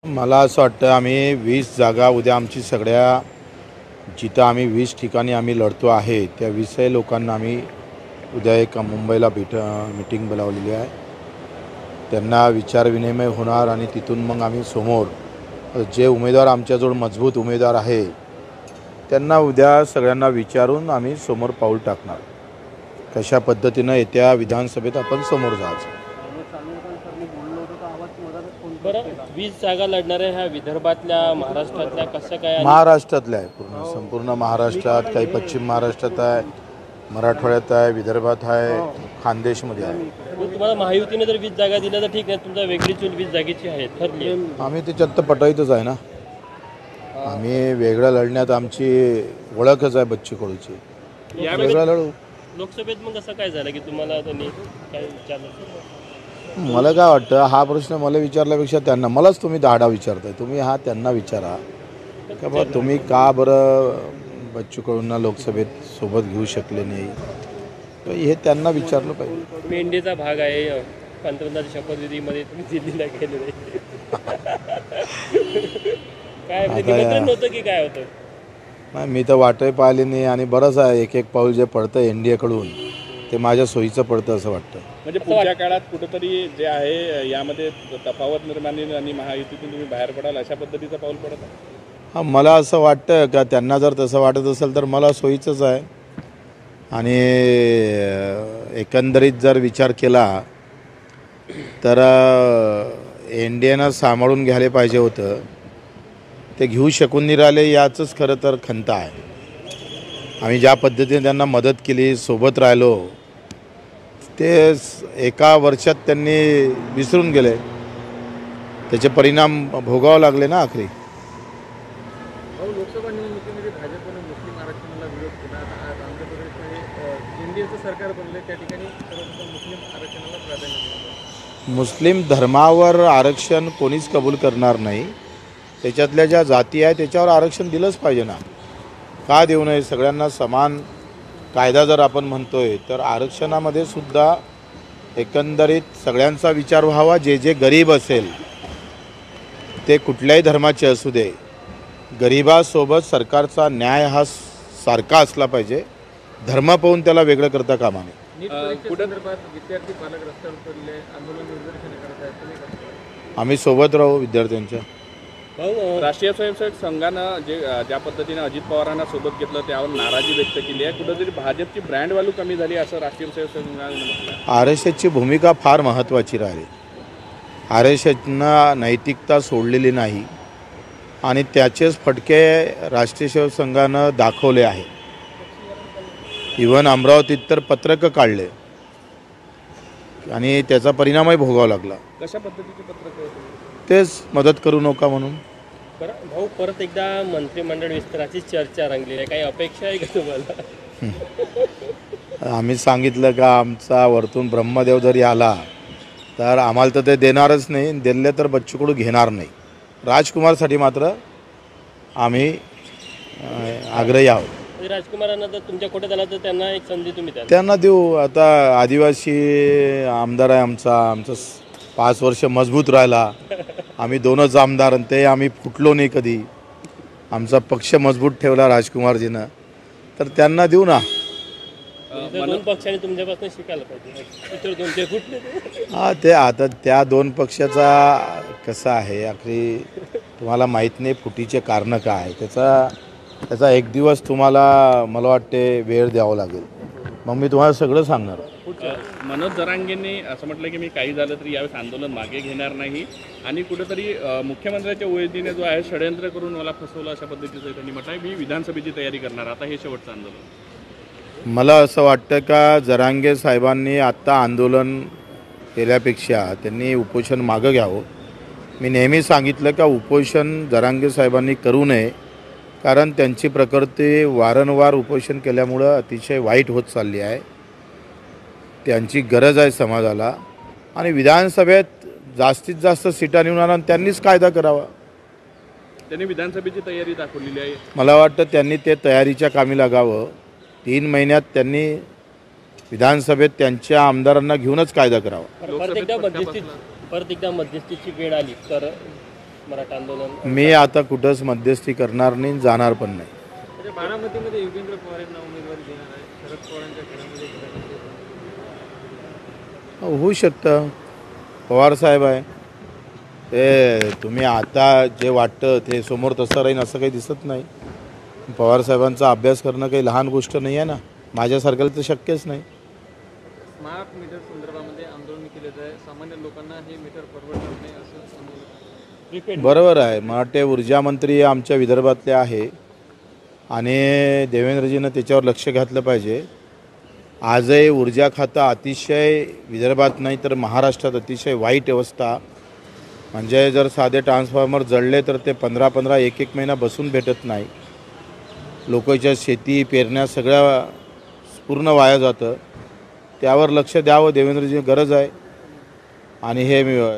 मला असं वाटतं आम्ही 20 जागा उद्या आमची सगळ्या जिथं आम्ही 20 ठिकाणी आम्ही लढतो आहे त्या 20 लोकांना आम्ही उद्या एक मुंबईला मीटिंग बोलावलेली आहे. त्यांना विचारविनिमय होणार आणि तिथून मग आम्ही समोर जे उमेदवार आमच्याजवळ मजबूत उमेदवार आहे त्यांना उद्या सगळ्यांना विचारून आम्ही समोर पाऊल टाकणार. कशा पद्धतीनं येत्या विधानसभेत आपण समोर जायचं. बरं, 20 जागा लढणाऱ्या ह्या विदर्भातल्या महाराष्ट्रातल्या कसं काय? महाराष्ट्रातल्या आहे संपूर्ण महाराष्ट्रात, काही पश्चिम महाराष्ट्रात आहे, मराठवाड्यात आहे, विदर्भात आहे, खानदेशमध्ये आहे. तुम्हाला महायुतीने जर 20 जागा दिल्या तर ठीक आहे, तुमचा वेगळी चूल 20 जागेची आहे ठरली. आम्ही त्याच्यात तर पटाईतच आहे ना. आम्ही वेगळं लढण्यात आमची ओळखच आहे बच्चू कडूची. वेगळं लढू. लोकसभेत मग कसं काय झालं की तुम्हाला त्यांनी काय विचारलं? मला काय वाटतं हा प्रश्न मला विचारल्यापेक्षा त्यांना मलाच तुम्ही दाडा विचारताय. तुम्ही हा त्यांना विचारा का बा तुम्ही का बरं बच्चू कडूंना लोकसभेत सोबत घेऊ शकले नाही, तर हे त्यांना विचारलं पाहिजे. मेंढीचा भाग आहे पंतप्रधानांच्या शपथविधीमध्ये तुम्ही दिल्लीला गेले नाही. काय निमंत्रण होतं की काय होतं? नाही, मी तर वाटही पाहिली नाही आणि बरंच आहे एक एक पाऊल जे पडतं NDA कडून ते माझ्या सोयीचं पडतं असं वाटतं. म्हणजे पुढच्या काळात कुठेतरी जे आहे यामध्ये तफावत निर्माण आणि महायुतीतून तुम्ही बाहेर पडाल अशा पद्धतीचं पाऊल पडत आहे? हां, मला असं वाटतं का त्यांना जर तसं वाटत असेल तर मला सोयीचंच आहे. आणि एकंदरीत जर विचार केला तर NDAनं सांभाळून घ्यायला पाहिजे होतं, ते घेऊ शकून नाही राहिले याचंच खरं तर खंत आहे. आम्ही ज्या पद्धतीने त्यांना मदत केली, सोबत राहिलो, ते एका वर्षात त्यांनी विसरून गेले. त्याचे परिणाम भोगावे लागले ना आखरी. लोकसभा निवडणुकीमध्ये भाजपने मुस्लिम आरक्षणाला विरोध केला. आज आंध्र प्रदेशमध्ये NDAचं सरकार बनले, त्या ठिकाणी सर्वप्रथम मुस्लिम आरक्षणाला प्राधान्य दिलं. मुस्लिम धर्मावर आरक्षण कोणीच कबूल करणार नाही. त्याच्यातल्या ज्या जाती आहेत त्याच्यावर आरक्षण दिलंच पाहिजे ना. का देऊ नये? सगळ्यांना समान कायदा जर आपण म्हणतोय तर आरक्षणामध्ये सुद्धा एकंदरीत सगळ्यांचा विचार व्हावा. जे जे गरीब असेल ते कुठल्याही धर्माचे असू दे, गरिबासोबत सरकारचा न्याय हा सारखा असला पाहिजे. धर्म पाहून त्याला वेगळं करता कामा नये. नीट परीक्षेसंदर्भात विद्यार्थी पालक रस्त्यावर उतरले, आंदोलन निदर्शने करत आहेत, तुम्ही कसं पाहता? आम्ही सोबत राहू विद्यार्थ्यांच्या. राष्ट्रीय स्वयंसेवक संघानं ज्या पद्धतीने अजित पवारांना सोबत घेतलं त्यावर नाराजी व्यक्त केली आहे. कुठेतरी भाजपची ब्रँड व्हॅल्यू कमी झाली असं राष्ट्रीय स्वयंसेवक संघाने म्हटलं. RSSची भूमिका फार महत्त्वाची राहिली. RSSनं नैतिकता सोडलेली नाही आणि त्याचेच फटके राष्ट्रीय सेवक संघानं दाखवले आहे. इव्हन अमरावतीत तर पत्रकं काढले आणि त्याचा परिणामही भोगावा लागला. कशा पद्धतीचे पत्रक होते? तेच मदत करू नका म्हणून. बरं भाऊ, परत एकदा मंत्रिमंडळ विस्ताराची चर्चा रंगलेली आहे. काही अपेक्षा आहे का तुम्हाला? आम्ही सांगितलं का आमचा वरतून ब्रह्मदेव जरी आला तर आम्हाला तर ते देणारच नाही. दिले तर बच्चू कडू घेणार नाही. राजकुमारसाठी मात्र आम्ही आग्रही आहोत. राजकुमारांना जर तुमच्या कोट्यात आला तर त्यांना एक संधी तुम्ही द्याल? त्यांना देऊ. आता आदिवासी आमदार आहे आमचा 5 वर्ष मजबूत राहिला. आम्ही 2च आमदार आणि ते आम्ही फुटलो नाही कधी. आमचा पक्ष मजबूत ठेवला राजकुमारजीनं, तर त्यांना देऊ ना. दोन पक्षांनी तुमच्यापासून शिकायला पाहिजे. इतर दोन ते फुटले. हां, ते आता त्या 2 पक्षाचा कसं आहे आखरी तुम्हाला माहीत नाही फुटीचे कारणं काय आहे. त्याचा एक दिवस तुम्हाला मला वाटते वेळ द्यावा लागेल, मग मी तुम्हाला सगळं सांगणार. मनोज जरांगेंनी असं म्हटलं की मी काही झालं तरी यावेळेस आंदोलन मागे घेणार नाही आणि कुठेतरी मुख्यमंत्र्यांच्या ओळखीने जो आहे षडयंत्र करून मला फसवलं अशा पद्धतीचं त्यांनी म्हटलं आहे. मी विधानसभेची तयारी करणार, आता हे शेवटचं आंदोलन. मला असं वाटतं का जरांगे साहेबांनी आत्ता आंदोलन केल्यापेक्षा त्यांनी उपोषण मागं घ्यावं. मी नेहमी सांगितलं का उपोषण जरांगे साहेबांनी करू नये, कारण त्यांची प्रकृती वारंवार उपोषण केल्यामुळं अतिशय वाईट होत चालली आहे. त्यांची गरज आहे समाजाला आणि विधानसभेत जास्तीत जास्त सीटा निवडणार आणि त्यांनीच कायदा करावा. त्यांनी विधानसभेची तयारी दाखवलेली आहे. मला वाटतं त्यांनी ते तयारीच्या कामी लागावं. 3 महिन्यात त्यांनी विधानसभेत त्यांच्या आमदारांना घेऊनच कायदा करावा. परत एकदा मध्यस्थीची वेळ आली तर मराठा आंदोलन मी आता कुठंच मध्यस्थी करणार नाही, जाणार पण नाही. म्हणजे बारामतीमध्ये योगेंद्र पवार यांना उमेदवारी देणार आहे. शरद पवारांच्या घरामध्ये होऊ शकतं. पवारसाहेब आहे ते, तुम्ही आता जे वाटतं ते समोर तसं राहीन असं काही दिसत नाही. पवारसाहेबांचा अभ्यास करणं काही लहान गोष्ट नाही आहे ना, माझ्यासारख्याला तर शक्यच नाही. स्मार्ट मीटर संदर्भामध्ये आंदोलन केले जाते. सामान्य लोकांना हे मीटर परवडणार नाही असं आंदोलन. प्रीपेड बरोबर आहे. मला वाटते ऊर्जा मंत्री आमच्या विदर्भातले आहे आणि देवेंद्रजीनं त्याच्यावर लक्ष घातलं पाहिजे. आजही ऊर्जा खातं अतिशय विदर्भात नाही तर महाराष्ट्रात अतिशय वाईट अवस्था. म्हणजे जर साधे ट्रान्सफॉर्मर जळले तर ते 15-15 एक महिना बसून भेटत नाही. लोकांच्या शेती पेरण्या सगळ्या पूर्ण वाया जातं. त्यावर लक्ष द्यावं देवेंद्रजी, गरज आहे. आणि हे